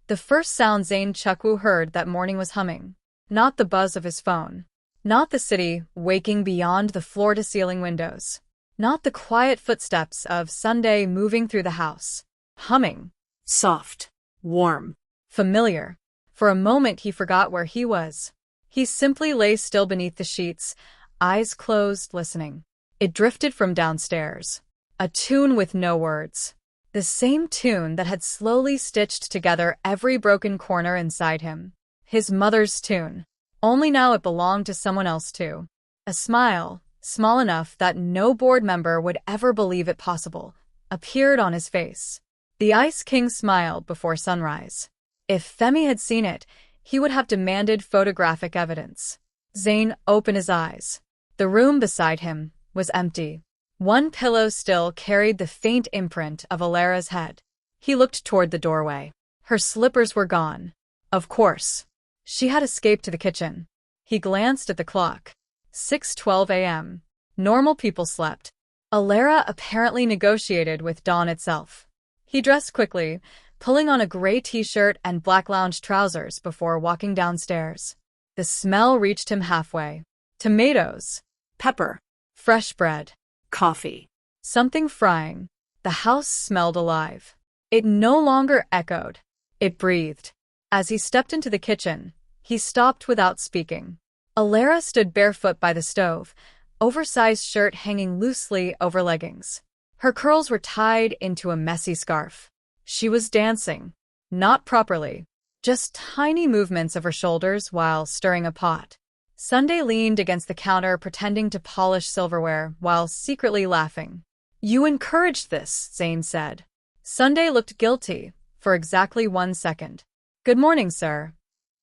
The first sound Zane Chukwu heard that morning was humming. Not the buzz of his phone. Not the city waking beyond the floor-to-ceiling windows. Not the quiet footsteps of Sunday moving through the house. Humming. Soft. Warm. Familiar. For a moment he forgot where he was. He simply lay still beneath the sheets, eyes closed, listening. It drifted from downstairs. A tune with no words. The same tune that had slowly stitched together every broken corner inside him. His mother's tune. Only now it belonged to someone else too. A smile, small enough that no board member would ever believe it possible, appeared on his face. The Ice King smiled before sunrise. If Femi had seen it, he would have demanded photographic evidence. Zane opened his eyes. The room beside him was empty. One pillow still carried the faint imprint of Alara's head. He looked toward the doorway. Her slippers were gone. Of course. She had escaped to the kitchen. He glanced at the clock. 6:12 a.m. Normal people slept. Alara apparently negotiated with dawn itself. He dressed quickly, pulling on a gray t-shirt and black lounge trousers before walking downstairs. The smell reached him halfway. Tomatoes. Pepper. Fresh bread. Coffee. Something frying. The house smelled alive. It no longer echoed. It breathed. As he stepped into the kitchen, he stopped without speaking. Alara stood barefoot by the stove, oversized shirt hanging loosely over leggings. Her curls were tied into a messy scarf. She was dancing. Not properly. Just tiny movements of her shoulders while stirring a pot. Sunday leaned against the counter pretending to polish silverware while secretly laughing. "You encouraged this," Zane said. Sunday looked guilty for exactly 1 second. "Good morning, sir."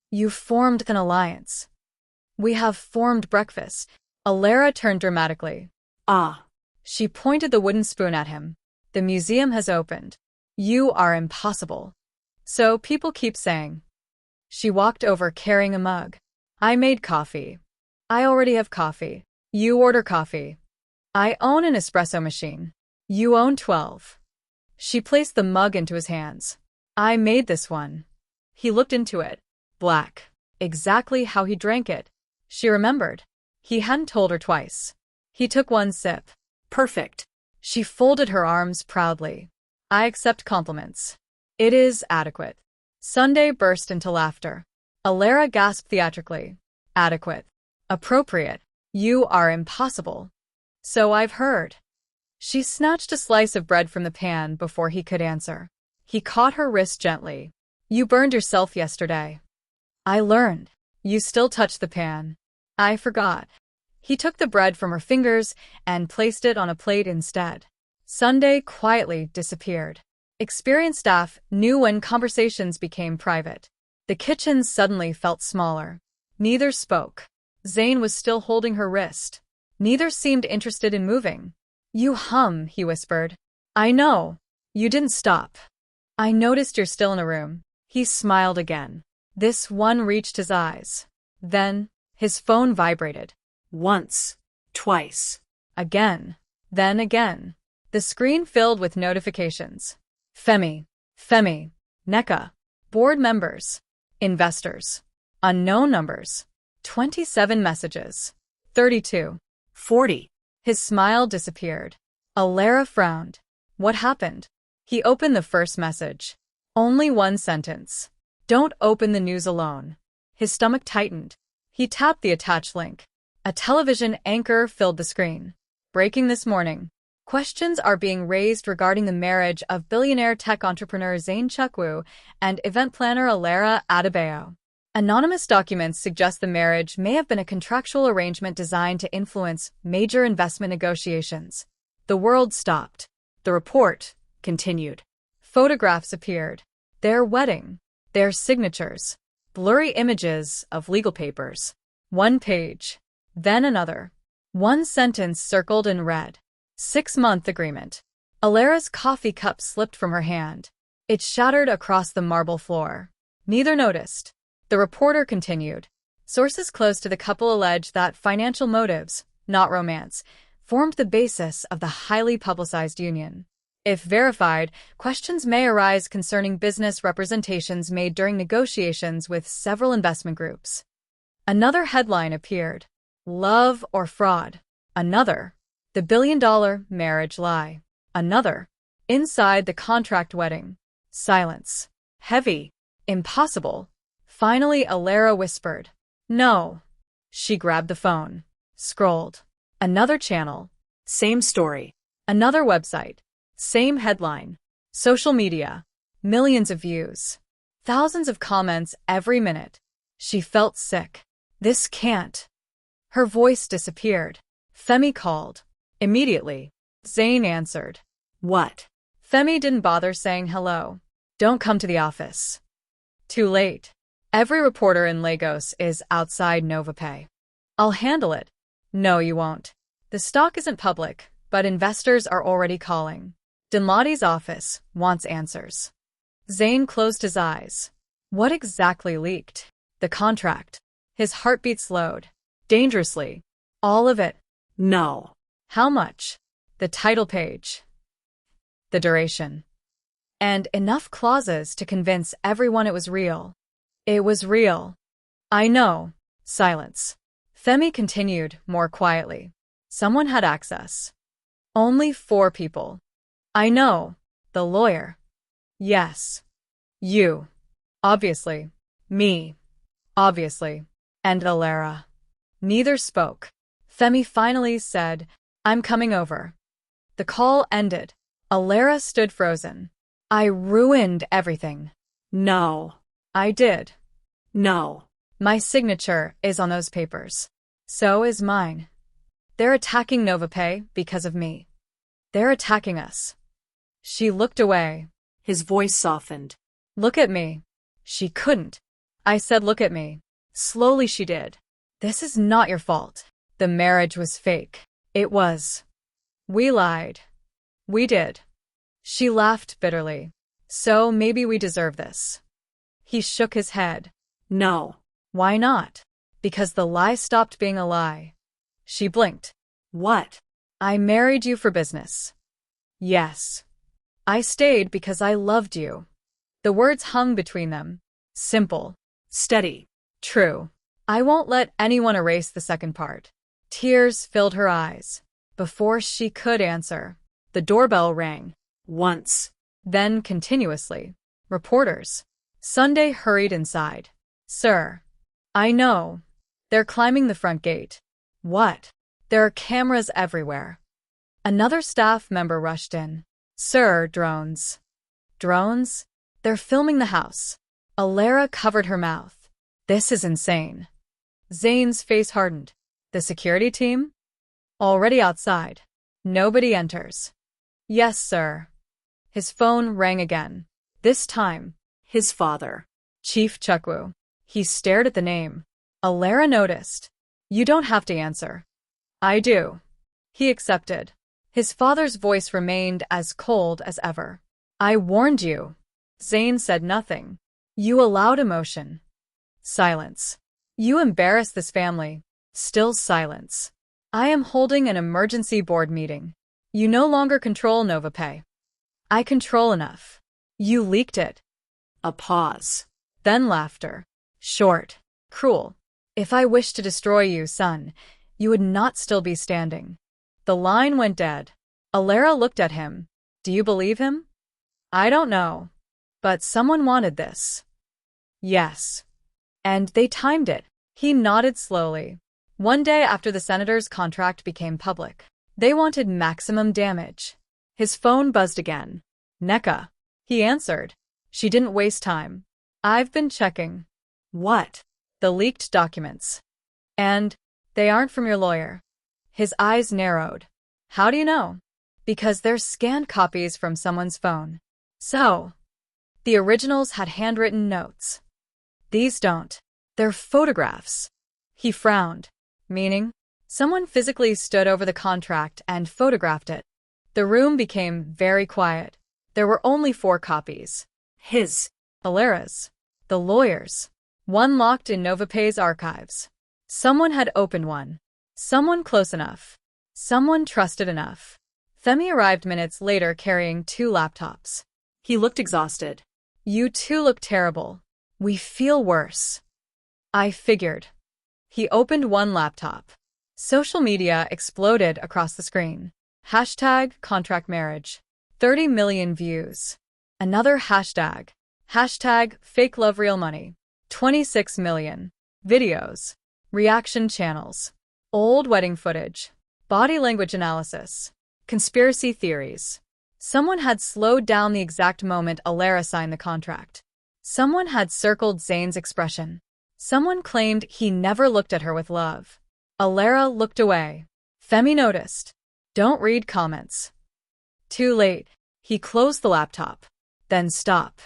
"You formed an alliance." "We have formed breakfast." Alara turned dramatically. "Ah." She pointed the wooden spoon at him. "The museum has opened. You are impossible." "So people keep saying." She walked over carrying a mug. "I made coffee." "I already have coffee." "You order coffee." "I own an espresso machine." "You own 12. She placed the mug into his hands. "I made this one." He looked into it. Black. Exactly how he drank it. She remembered. He hadn't told her twice. He took one sip. "Perfect." She folded her arms proudly. "I accept compliments. It is adequate." Sunday burst into laughter. Alara gasped theatrically. "Adequate. Appropriate. You are impossible." "So I've heard." She snatched a slice of bread from the pan before he could answer. He caught her wrist gently. "You burned yourself yesterday." "I learned." "You still touch the pan." "I forgot." He took the bread from her fingers and placed it on a plate instead. Sunday quietly disappeared. Experienced staff knew when conversations became private. The kitchen suddenly felt smaller. Neither spoke. Zane was still holding her wrist. Neither seemed interested in moving. "You hum," he whispered. "I know. You didn't stop. I noticed you're still in a room." He smiled again. This one reached his eyes. Then, his phone vibrated. Once. Twice. Again. Then again. The screen filled with notifications. Femi. Femi. NECA. Board members. Investors. Unknown numbers. 27 messages. 32. 40. His smile disappeared. Alara frowned. What happened? He opened the first message. Only one sentence. "Don't open the news alone." His stomach tightened. He tapped the attached link. A television anchor filled the screen. "Breaking this morning. Questions are being raised regarding the marriage of billionaire tech entrepreneur Zane Chukwu and event planner Alara Adebayo. Anonymous documents suggest the marriage may have been a contractual arrangement designed to influence major investment negotiations." The world stopped. The report continued. Photographs appeared. Their wedding. Their signatures. Blurry images of legal papers. One page. Then another. One sentence circled in red. 6-month agreement. Alara's coffee cup slipped from her hand. It shattered across the marble floor. Neither noticed. The reporter continued. Sources close to the couple allege that financial motives, not romance, formed the basis of the highly publicized union. If verified, questions may arise concerning business representations made during negotiations with several investment groups. Another headline appeared. Love or fraud. Another. The billion-dollar marriage lie. Another. Inside the contract wedding. Silence. Heavy. Impossible. Finally, Alara whispered. No. She grabbed the phone. Scrolled. Another channel. Same story. Another website. Same headline. Social media. Millions of views. Thousands of comments every minute. She felt sick. This can't. Her voice disappeared. Femi called. Immediately. Zayn answered. What? Femi didn't bother saying hello. Don't come to the office. Too late. Every reporter in Lagos is outside NovaPay. I'll handle it. No, you won't. The stock isn't public, but investors are already calling. Dinladi's office wants answers. Zayn closed his eyes. What exactly leaked? The contract. His heartbeat slowed. Dangerously. All of it. No. How much? The title page. The duration. And enough clauses to convince everyone it was real. It was real. I know. Silence. Femi continued more quietly. Someone had access. Only 4 people. I know. The lawyer. Yes. You. Obviously. Me. Obviously. And Alara. Neither spoke. Femi finally said, I'm coming over. The call ended. Alara stood frozen. I ruined everything. No. I did. No. My signature is on those papers. So is mine. They're attacking NovaPay because of me. They're attacking us. She looked away. His voice softened. Look at me. She couldn't. I said look at me. Slowly she did. This is not your fault. The marriage was fake. It was. We lied. We did. She laughed bitterly. So maybe we deserve this. He shook his head. No. Why not? Because the lie stopped being a lie. She blinked. What? I married you for business. Yes. I stayed because I loved you. The words hung between them. Simple. Steady. True. I won't let anyone erase the second part. Tears filled her eyes. Before she could answer, the doorbell rang. Once. Then continuously. Reporters. Sunday hurried inside. Sir. I know. They're climbing the front gate. What? There are cameras everywhere. Another staff member rushed in. Sir, drones. Drones? They're filming the house. Alara covered her mouth. This is insane. Zayn's face hardened. The security team? Already outside. Nobody enters. Yes, sir. His phone rang again. This time, his father. Chief Chukwu. He stared at the name. Alara noticed. You don't have to answer. I do. He accepted. His father's voice remained as cold as ever. I warned you. Zayn said nothing. You allowed emotion. Silence. You embarrassed this family. Still silence. I am holding an emergency board meeting. You no longer control NovaPay. I control enough. You leaked it. A pause. Then laughter. Short. Cruel. If I wished to destroy you, son, you would not still be standing. The line went dead. Alara looked at him. Do you believe him? I don't know. But someone wanted this. Yes. And they timed it. He nodded slowly. One day after the senator's contract became public, they wanted maximum damage. His phone buzzed again. Neka. He answered. She didn't waste time. I've been checking. What? The leaked documents. And they aren't from your lawyer. His eyes narrowed. How do you know? Because they're scanned copies from someone's phone. So, the originals had handwritten notes. These don't. They're photographs. He frowned. Meaning? Someone physically stood over the contract and photographed it. The room became very quiet. There were only 4 copies. His. Alara's. The lawyer's. One locked in NovaPay's archives. Someone had opened one. Someone close enough. Someone trusted enough. Femi arrived minutes later carrying 2 laptops. He looked exhausted. You two look terrible. We feel worse. I figured. He opened one laptop. Social media exploded across the screen. Hashtag contract marriage. 30 million views. Another hashtag. Hashtag fake love real money. 26 million. Videos. Reaction channels. Old wedding footage. Body language analysis. Conspiracy theories. Someone had slowed down the exact moment Alara signed the contract. Someone had circled Zayn's expression. Someone claimed he never looked at her with love. Alara looked away. Femi noticed. Don't read comments. Too late. He closed the laptop. Then stop.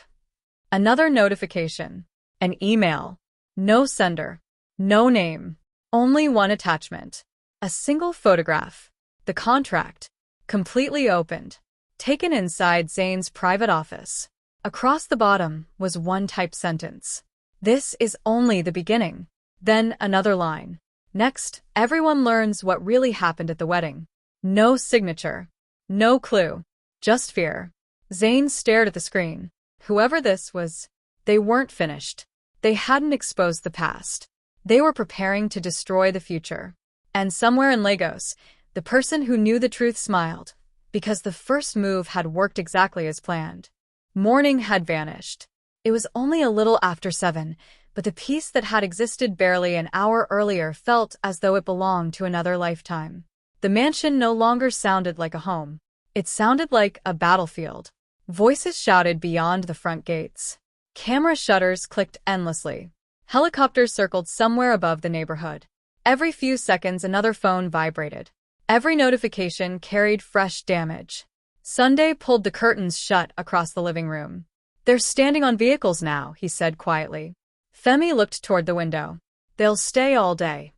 Another notification. An email. No sender. No name. Only one attachment. A single photograph. The contract. Completely opened. Taken inside Zayn's private office. Across the bottom was one typed sentence. This is only the beginning. Then another line. Next, everyone learns what really happened at the wedding. No signature. No clue. Just fear. Zayn stared at the screen. Whoever this was, they weren't finished. They hadn't exposed the past. They were preparing to destroy the future. And somewhere in Lagos, the person who knew the truth smiled, because the first move had worked exactly as planned. Morning had vanished. It was only a little after 7, but the peace that had existed barely an hour earlier felt as though it belonged to another lifetime. The mansion no longer sounded like a home. It sounded like a battlefield. Voices shouted beyond the front gates. Camera shutters clicked endlessly. Helicopters circled somewhere above the neighborhood. Every few seconds another phone vibrated. Every notification carried fresh damage. Sunday pulled the curtains shut across the living room. They're standing on vehicles now, he said quietly. Femi looked toward the window. They'll stay all day.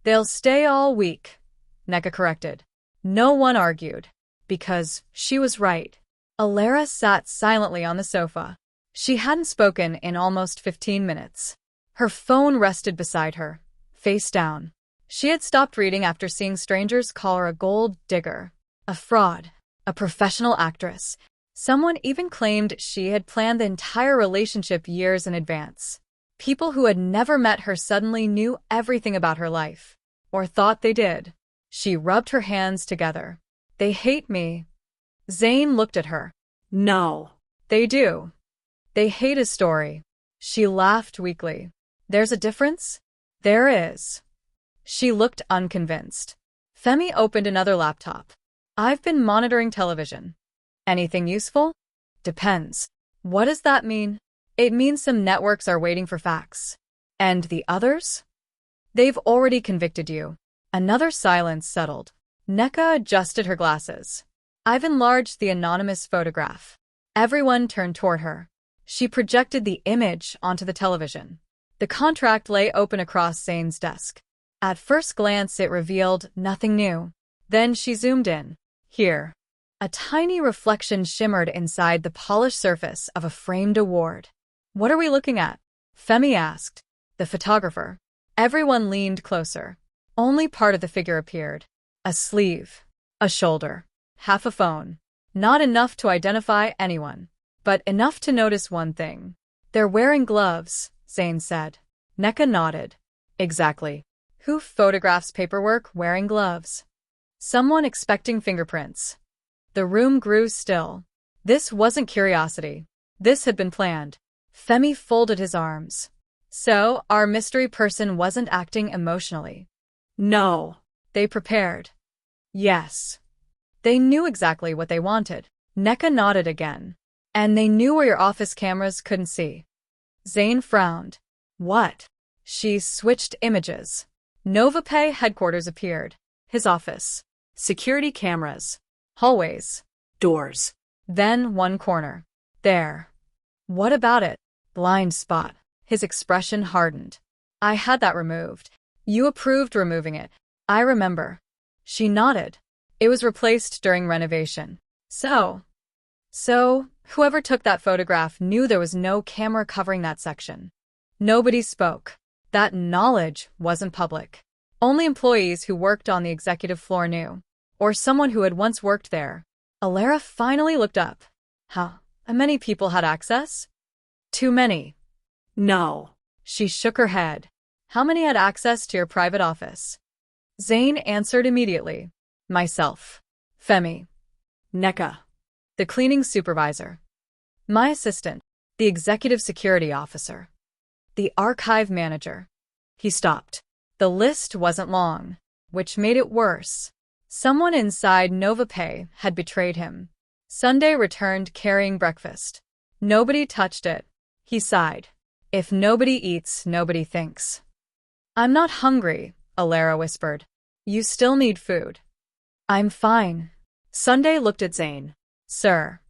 They'll stay all week, Nneka corrected. No one argued. Because she was right. Alara sat silently on the sofa. She hadn't spoken in almost 15 minutes. Her phone rested beside her, face down. She had stopped reading after seeing strangers call her a gold digger, a fraud, a professional actress. Someone even claimed she had planned the entire relationship years in advance. People who had never met her suddenly knew everything about her life, or thought they did. She rubbed her hands together. They hate me. Zayn looked at her. No. They do. They hate his story. She laughed weakly. There's a difference? There is. She looked unconvinced. Femi opened another laptop. I've been monitoring television. Anything useful? Depends. What does that mean? It means some networks are waiting for facts. And the others? They've already convicted you. Another silence settled. Nneka adjusted her glasses. I've enlarged the anonymous photograph. Everyone turned toward her. She projected the image onto the television. The contract lay open across Zayn's desk. At first glance it revealed nothing new. Then she zoomed in. Here. A tiny reflection shimmered inside the polished surface of a framed award. What are we looking at? Femi asked. The photographer. Everyone leaned closer. Only part of the figure appeared. A sleeve. A shoulder. Half a phone. Not enough to identify anyone, but enough to notice one thing. They're wearing gloves, Zayn said. Nneka nodded. Exactly. Who photographs paperwork wearing gloves? Someone expecting fingerprints. The room grew still. This wasn't curiosity. This had been planned. Femi folded his arms. So, our mystery person wasn't acting emotionally. No. They prepared. Yes. They knew exactly what they wanted. Nneka nodded again. And they knew where your office cameras couldn't see. Zayn frowned. What? She switched images. NovaPay headquarters appeared. His office. Security cameras. Hallways. Doors. Then one corner. There. What about it? Blind spot. His expression hardened. I had that removed. You approved removing it. I remember. She nodded. It was replaced during renovation. So, whoever took that photograph knew there was no camera covering that section. Nobody spoke. That knowledge wasn't public. Only employees who worked on the executive floor knew. or someone who had once worked there. Alara finally looked up. How many people had access? Too many. No. She shook her head. How many had access to your private office? Zane answered immediately. Myself. Femi. Neka. The cleaning supervisor. My assistant. The executive security officer. The archive manager. He stopped. The list wasn't long, which made it worse. Someone inside NovaPay had betrayed him. Sunday returned carrying breakfast. Nobody touched it. He sighed. If nobody eats, nobody thinks. I'm not hungry, Alara whispered. You still need food. I'm fine. Sunday looked at Zane. Sir.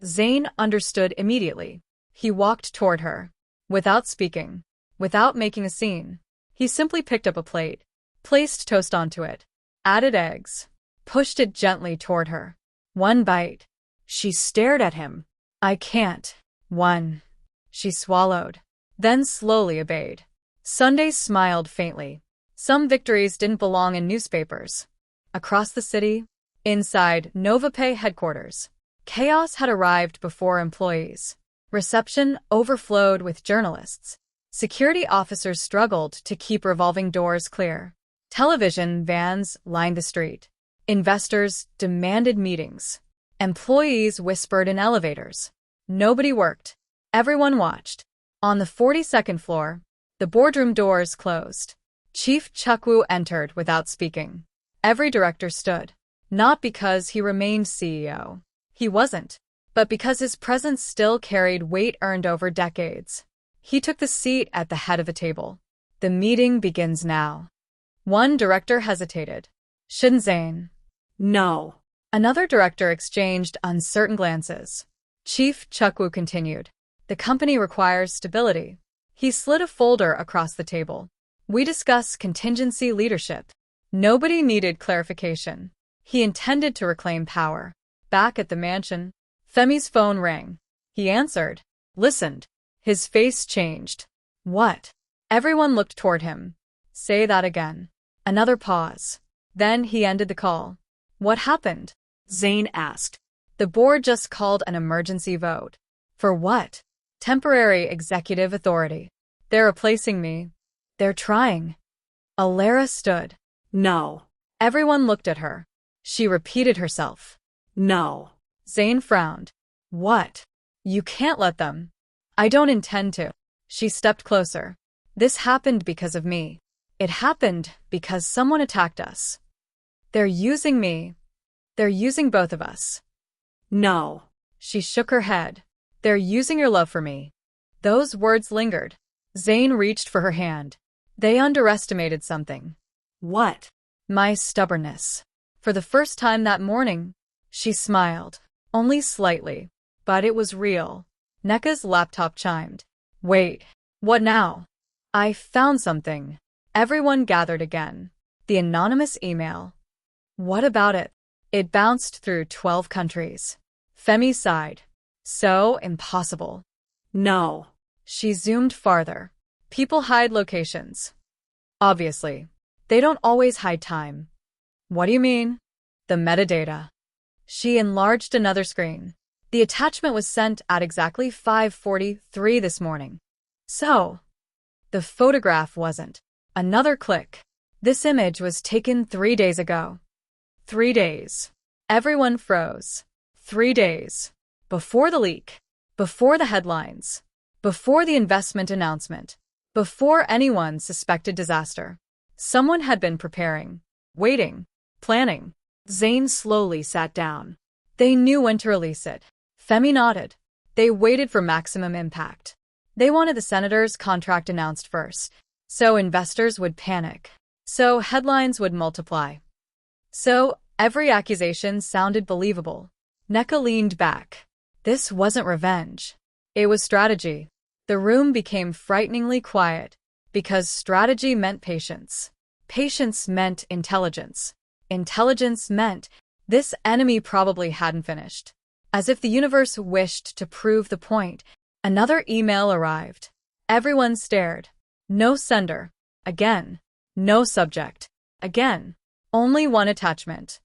Zane understood immediately. He walked toward her. Without speaking. Without making a scene. He simply picked up a plate. Placed toast onto it. Added eggs. Pushed it gently toward her. One bite. She stared at him. I can't. One. She swallowed. Then slowly obeyed. Sunday smiled faintly. Some victories didn't belong in newspapers. Across the city, inside NovaPay headquarters, chaos had arrived before employees. Reception overflowed with journalists. Security officers struggled to keep revolving doors clear. Television vans lined the street. Investors demanded meetings. Employees whispered in elevators. Nobody worked. Everyone watched. On the 42nd floor, the boardroom doors closed. Chief Chukwu entered without speaking. Every director stood. Not because he remained CEO. He wasn't. But because his presence still carried weight earned over decades. He took the seat at the head of the table. The meeting begins now. One director hesitated. Shinzane. No. Another director exchanged uncertain glances. Chief Chukwu continued. The company requires stability. He slid a folder across the table. We discuss contingency leadership. Nobody needed clarification. He intended to reclaim power. Back at the mansion, Femi's phone rang. He answered. Listened. His face changed. What? Everyone looked toward him. Say that again. Another pause. Then he ended the call. What happened? Zane asked. The board just called an emergency vote. For what? Temporary executive authority. They're replacing me. They're trying. Alara stood. No. Everyone looked at her. She repeated herself. No. Zane frowned. What? You can't let them. I don't intend to. She stepped closer. This happened because of me. It happened because someone attacked us. They're using me. They're using both of us. No. She shook her head. They're using your love for me. Those words lingered. Zane reached for her hand. They underestimated something. What? My stubbornness. For the first time that morning, she smiled. Only slightly. But it was real. Neka's laptop chimed. Wait. What now? I found something. Everyone gathered again. The anonymous email. What about it? It bounced through 12 countries. Femi sighed. So impossible. No. She zoomed farther. People hide locations. Obviously. They don't always hide time. What do you mean? The metadata. She enlarged another screen. The attachment was sent at exactly 5:43 this morning. So, the photograph wasn't. Another click. This image was taken 3 days ago. 3 days. Everyone froze. 3 days. Before the leak. Before the headlines. Before the investment announcement. Before anyone suspected disaster. Someone had been preparing. Waiting. Planning. Zane slowly sat down. They knew when to release it. Femi nodded. They waited for maximum impact. They wanted the senator's contract announced first. So investors would panic. So headlines would multiply. So every accusation sounded believable. Neka leaned back. This wasn't revenge. It was strategy. The room became frighteningly quiet. Because strategy meant patience. Patience meant intelligence. Intelligence meant this enemy probably hadn't finished. As if the universe wished to prove the point, another email arrived. Everyone stared. No sender. Again. No subject. Again. Only one attachment.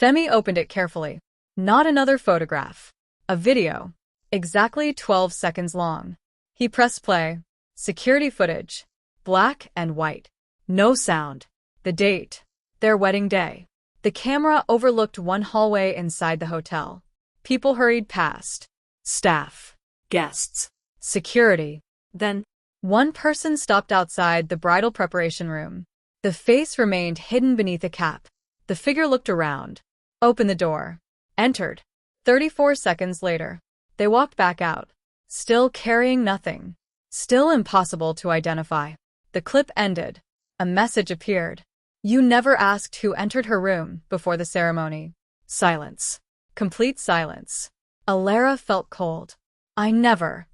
Femi opened it carefully. Not another photograph. A video. Exactly 12 seconds long. He pressed play. Security footage. Black and white. No sound. The date. Their wedding day. The camera overlooked one hallway inside the hotel. People hurried past. Staff. Guests. Security. Then, One person stopped outside the bridal preparation room. The face remained hidden beneath a cap. The figure looked around. Opened the door. Entered. 34 seconds later. They walked back out. Still carrying nothing. Still impossible to identify. The clip ended. A message appeared. You never asked who entered her room before the ceremony. Silence. Complete silence. Alara felt cold. I never.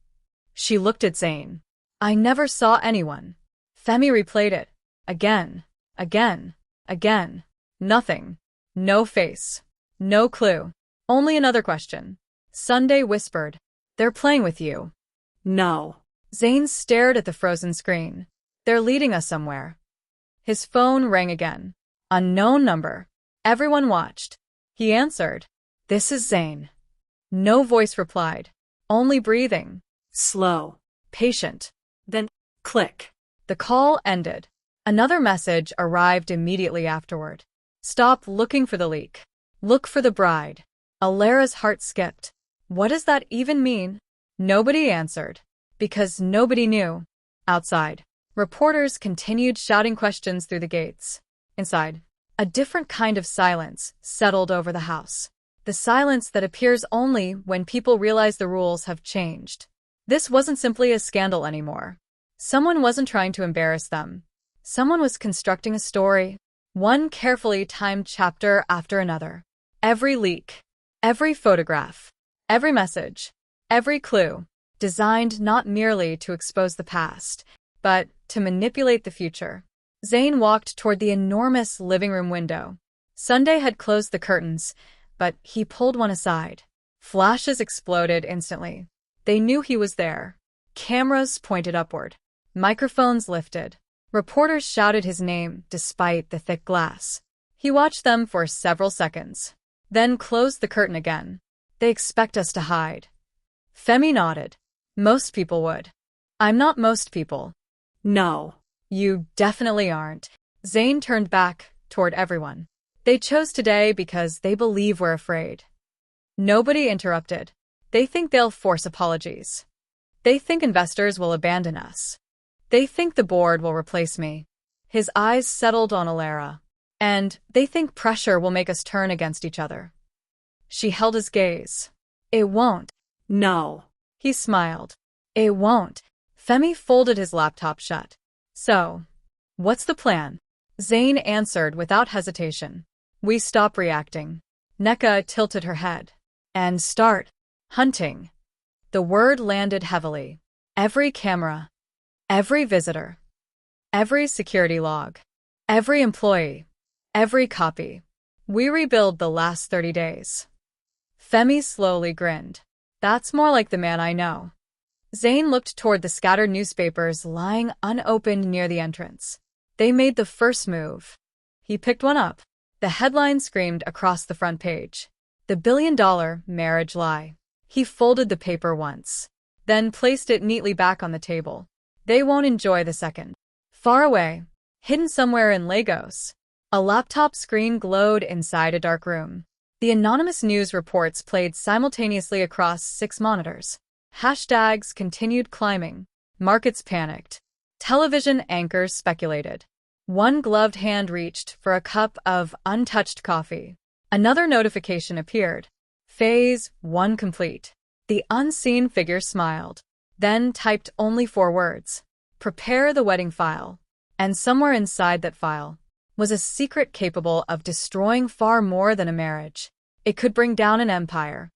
She looked at Zayn. I never saw anyone. Femi replayed it. Again. Again. Again. Nothing. No face. No clue. Only another question. Sunday whispered. They're playing with you. no. Zayn stared at the frozen screen. They're leading us somewhere. His phone rang again. Unknown number. Everyone watched. He answered. This is Zayn. No voice replied. Only breathing. Slow. Patient. Then, click. The call ended. Another message arrived immediately afterward. Stop looking for the leak. Look for the bride. Alara's heart skipped. What does that even mean? Nobody answered. Because nobody knew. Outside, reporters continued shouting questions through the gates. Inside, a different kind of silence settled over the house. The silence that appears only when people realize the rules have changed. This wasn't simply a scandal anymore. Someone wasn't trying to embarrass them. Someone was constructing a story, one carefully timed chapter after another. Every leak, every photograph, every message, every clue, designed not merely to expose the past, but to manipulate the future. Zayn walked toward the enormous living room window. Sunday had closed the curtains, but he pulled one aside. Flashes exploded instantly. They knew he was there. Cameras pointed upward. Microphones lifted. Reporters shouted his name despite the thick glass. He watched them for several seconds, then closed the curtain again. They expect us to hide. Femi nodded. Most people would. I'm not most people. No. You definitely aren't. Zayn turned back toward everyone. They chose today because they believe we're afraid. Nobody interrupted. They think they'll force apologies. They think investors will abandon us. They think the board will replace me. His eyes settled on Alara. And they think pressure will make us turn against each other. She held his gaze. It won't. No. He smiled. It won't. Femi folded his laptop shut. So, what's the plan? Zayn answered without hesitation. We stop reacting. Neka tilted her head. And start hunting. The word landed heavily. Every camera. Every visitor. Every security log. Every employee. Every copy. We rebuild the last 30 days. Femi slowly grinned. That's more like the man I know. Zayn looked toward the scattered newspapers lying unopened near the entrance. They made the first move. He picked one up. The headline screamed across the front page. The billion-dollar marriage lie. He folded the paper once, then placed it neatly back on the table. They won't enjoy the second. Far away, hidden somewhere in Lagos, a laptop screen glowed inside a dark room. The anonymous news reports played simultaneously across 6 monitors. Hashtags continued climbing. Markets panicked. Television anchors speculated. One gloved hand reached for a cup of untouched coffee. Another notification appeared. Phase 1 complete. The unseen figure smiled, then typed only 4 words. Prepare the wedding file. And somewhere inside that file was a secret capable of destroying far more than a marriage. It could bring down an empire.